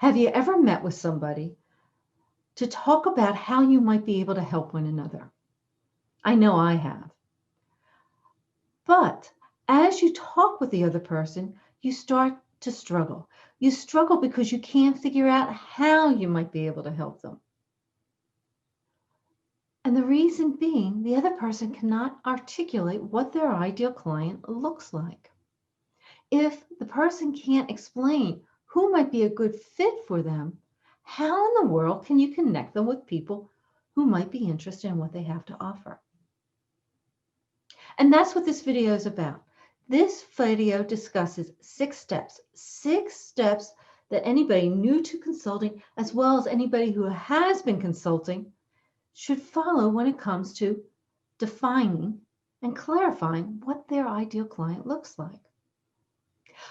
Have you ever met with somebody to talk about how you might be able to help one another? I know I have. But as you talk with the other person, you start to struggle. You struggle because you can't figure out how you might be able to help them. And the reason being, the other person cannot articulate what their ideal client looks like. If the person can't explain who might be a good fit for them, how in the world can you connect them with people who might be interested in what they have to offer? And that's what this video is about. This video discusses 6 steps that anybody new to consulting, as well as anybody who has been consulting, should follow when it comes to defining and clarifying what their ideal client looks like.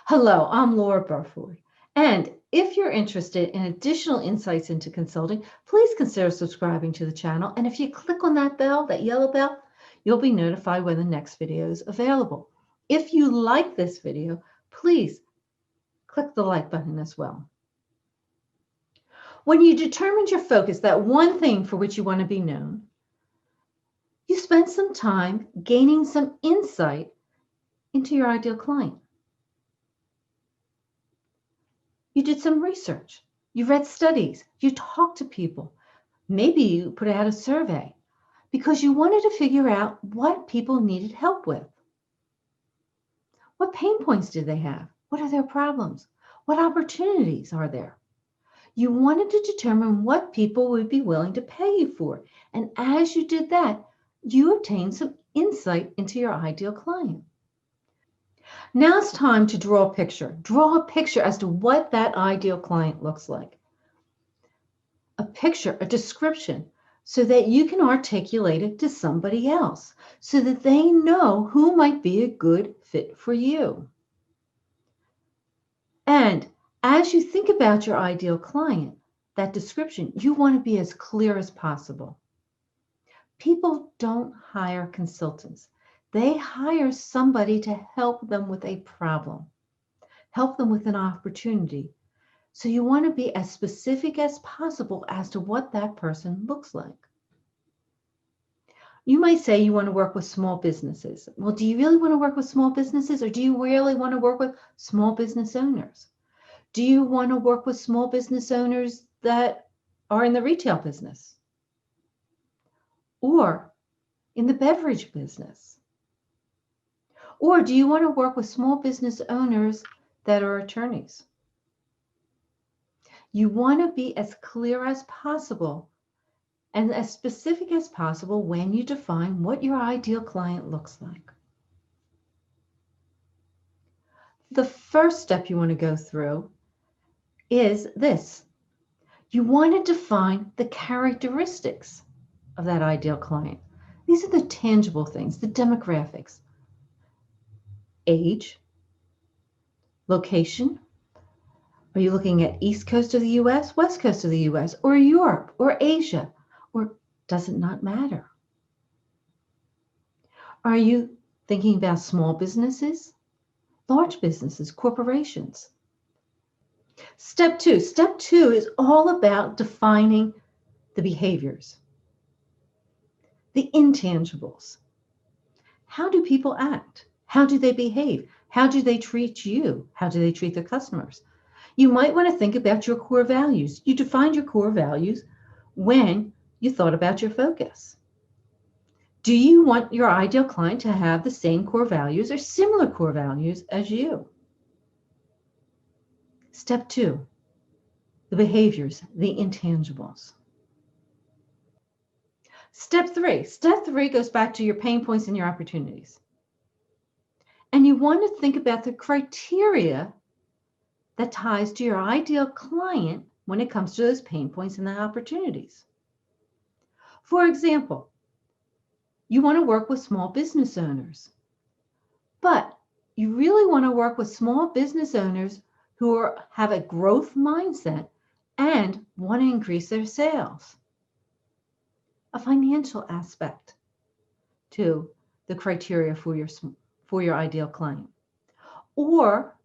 Hello, I'm Laura Burford. And if you're interested in additional insights into consulting, please consider subscribing to the channel. And if you click on that bell, that yellow bell, you'll be notified when the next video is available. If you like this video, please click the like button as well. When you determined your focus, that one thing for which you want to be known, you spend some time gaining some insight into your ideal client. You did some research. You read studies. You talked to people. Maybe you put out a survey because you wanted to figure out what people needed help with. What pain points do they have? What are their problems? What opportunities are there? You wanted to determine what people would be willing to pay you for. And as you did that, you obtained some insight into your ideal client. Now it's time to draw a picture. Draw a picture as to what that ideal client looks like. A picture, a description, so that you can articulate it to somebody else, so that they know who might be a good fit for you. And as you think about your ideal client, that description, you want to be as clear as possible. People don't hire consultants. They hire somebody to help them with a problem, help them with an opportunity. So you want to be as specific as possible as to what that person looks like. You might say you want to work with small businesses. Well, do you really want to work with small businesses, or do you really want to work with small business owners? Do you want to work with small business owners that are in the retail business or in the beverage business? Or do you want to work with small business owners that are attorneys? You want to be as clear as possible and as specific as possible when you define what your ideal client looks like. The first step you want to go through is this. You want to define the characteristics of that ideal client. These are the tangible things, the demographics. Age, location. Are you looking at East Coast of the US, West Coast of the US, or Europe, or Asia, or does it not matter? Are you thinking about small businesses, large businesses, corporations? Step two is all about defining the behaviors, the intangibles. How do people act? How do they behave? How do they treat you? How do they treat their customers? You might want to think about your core values. You defined your core values when you thought about your focus. Do you want your ideal client to have the same core values or similar core values as you? Step two, the behaviors, the intangibles. Step three goes back to your pain points and your opportunities. And you want to think about the criteria that ties to your ideal client when it comes to those pain points and the opportunities. For example, you want to work with small business owners, but you really want to work with small business owners who have a growth mindset and want to increase their sales. A financial aspect to the criteria for your ideal client. Or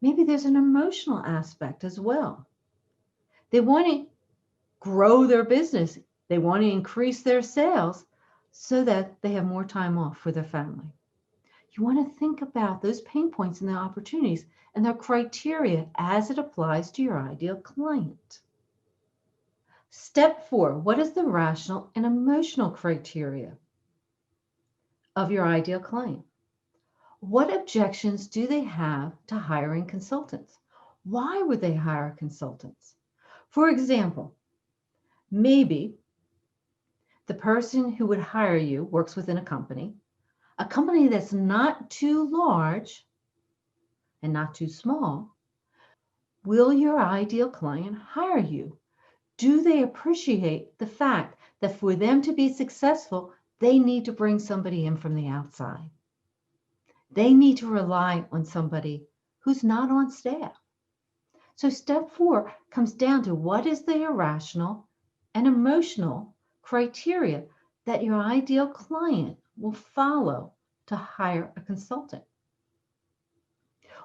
maybe there's an emotional aspect as well. They want to grow their business. They want to increase their sales so that they have more time off for their family. You want to think about those pain points and the opportunities and their criteria as it applies to your ideal client. Step 4, what is the rational and emotional criteria of your ideal client? What objections do they have to hiring consultants? Why would they hire consultants? For example, maybe the person who would hire you works within a company that's not too large and not too small. Will your ideal client hire you? Do they appreciate the fact that for them to be successful, they need to bring somebody in from the outside? They need to rely on somebody who's not on staff. So step 4 comes down to what is the irrational and emotional criteria that your ideal client will follow to hire a consultant.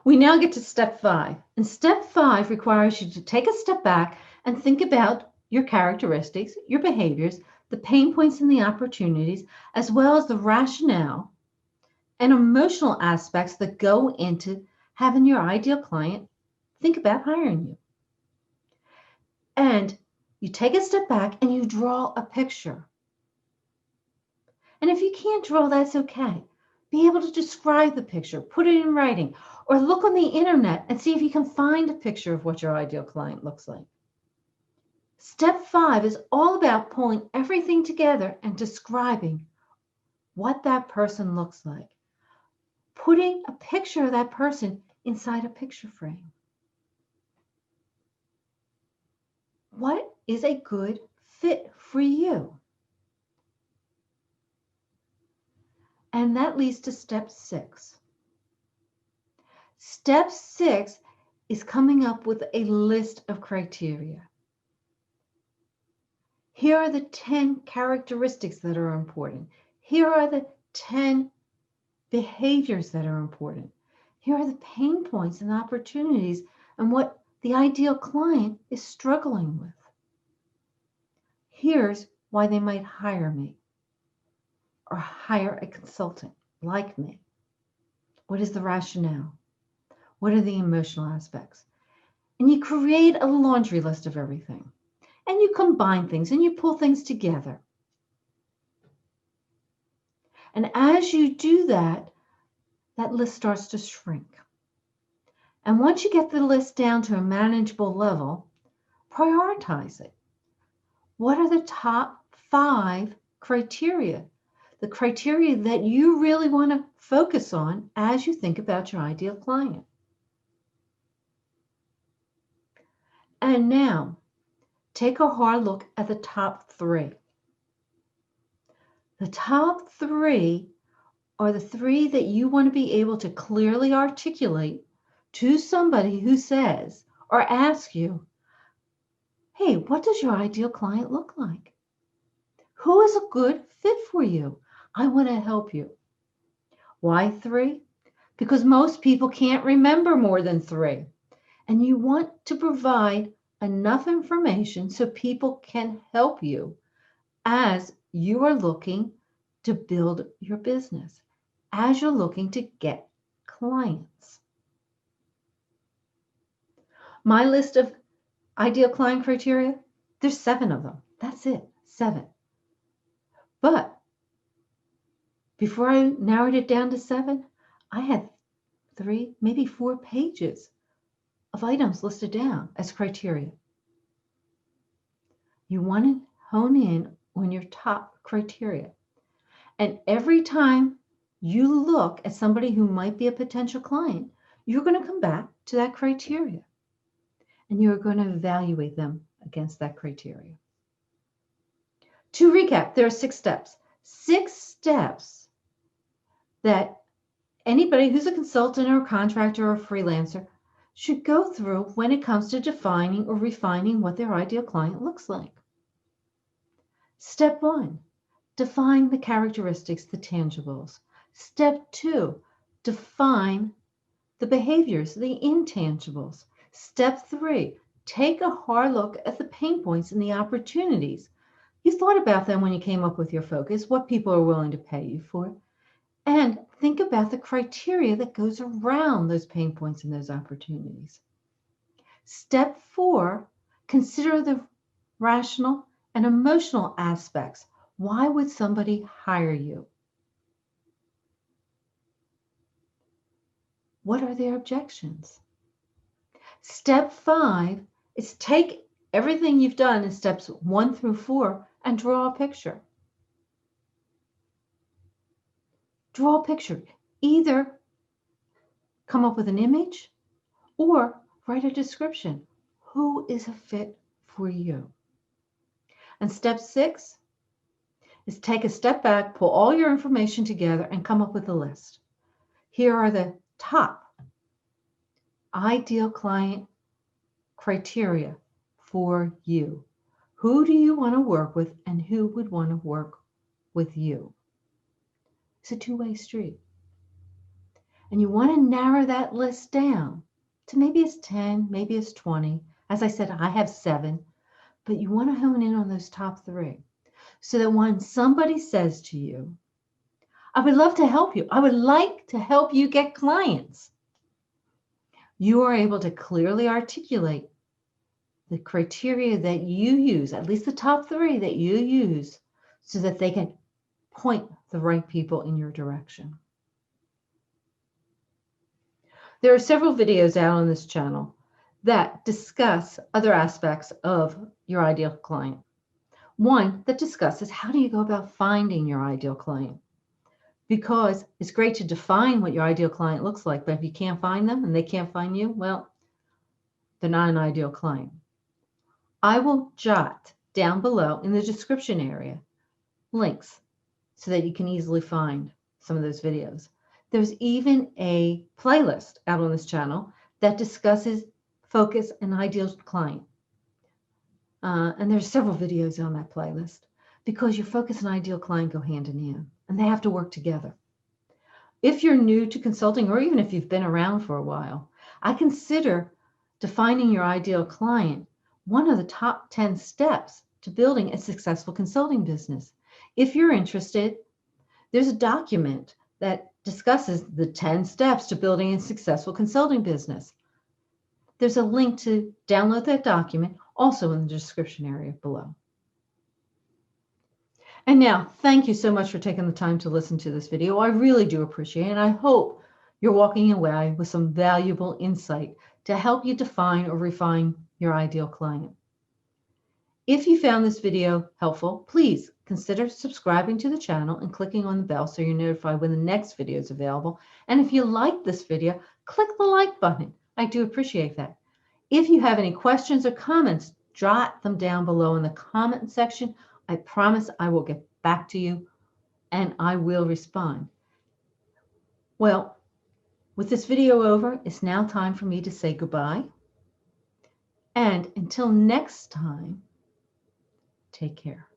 We now get to step 5. And step 5 requires you to take a step back and think about your characteristics, your behaviors, the pain points and the opportunities, as well as the rationale and emotional aspects that go into having your ideal client think about hiring you. And you take a step back and you draw a picture. And if you can't draw, that's okay. Be able to describe the picture, put it in writing, or look on the internet and see if you can find a picture of what your ideal client looks like. Step 5 is all about pulling everything together and describing what that person looks like. Putting a picture of that person inside a picture frame. What is a good fit for you? And that leads to step 6. Step 6 is coming up with a list of criteria. Here are the 10 characteristics that are important. Here are the 10 behaviors that are important. Here are the pain points and opportunities and what the ideal client is struggling with. Here's why they might hire me or hire a consultant like me. What is the rationale? What are the emotional aspects? And you create a laundry list of everything. And you combine things and you pull things together. And as you do that, that list starts to shrink. And once you get the list down to a manageable level, prioritize it. What are the top 5 criteria? The criteria that you really want to focus on as you think about your ideal client. And now, take a hard look at the top 3. The top 3 are the 3 that you want to be able to clearly articulate to somebody who says or asks you, hey, what does your ideal client look like? Who is a good fit for you? I want to help you. Why 3? Because most people can't remember more than 3. And you want to provide enough information so people can help you as you are looking to build your business, as you're looking to get clients. My list of ideal client criteria, there's 7 of them. That's it, 7. But before I narrowed it down to 7, I had 3, maybe 4 pages of items listed down as criteria. You want to hone in on your top criteria. And every time you look at somebody who might be a potential client, you're going to come back to that criteria. And you're going to evaluate them against that criteria. To recap, there are 6 steps. 6 steps that anybody who's a consultant or a contractor or a freelancer should go through when it comes to defining or refining what their ideal client looks like. Step 1, define the characteristics, the tangibles. Step 2, define the behaviors, the intangibles. Step 3, take a hard look at the pain points and the opportunities. You thought about them when you came up with your focus, what people are willing to pay you for, and think about the criteria that goes around those pain points and those opportunities. Step 4, consider the rational and emotional aspects. Why would somebody hire you? What are their objections? Step 5 is take everything you've done in steps 1 through 4 and draw a picture. Draw a picture. Either come up with an image or write a description. Who is a fit for you? And step 6 is take a step back, pull all your information together, and come up with a list. Here are the top ideal client criteria for you. Who do you want to work with, and who would want to work with you? It's a two-way street. And you want to narrow that list down to maybe it's 10, maybe it's 20. As I said, I have 7, but you want to hone in on those top 3 so that when somebody says to you, I would love to help you, I would like to help you get clients, you are able to clearly articulate the criteria that you use, at least the top 3 that you use, so that they can point the right people in your direction. There are several videos out on this channel that discuss other aspects of your ideal client. One that discusses how do you go about finding your ideal client? Because it's great to define what your ideal client looks like, but if you can't find them and they can't find you, well, they're not an ideal client. I will jot down below in the description area links so that you can easily find some of those videos. There's even a playlist out on this channel that discusses focus and ideal client. And there's several videos on that playlist because your focus and ideal client go hand in hand and they have to work together. If you're new to consulting, or even if you've been around for a while, I consider defining your ideal client one of the top 10 steps to building a successful consulting business. If you're interested, there's a document that discusses the 10 steps to building a successful consulting business. There's a link to download that document also in the description area below. And now, thank you so much for taking the time to listen to this video. I really do appreciate it, and I hope you're walking away with some valuable insight to help you define or refine your ideal client. If you found this video helpful, please consider subscribing to the channel and clicking on the bell so you're notified when the next video is available. And if you like this video, click the like button. I do appreciate that. If you have any questions or comments, jot them down below in the comment section. I promise I will get back to you and I will respond. Well, with this video over, it's now time for me to say goodbye. And until next time, take care.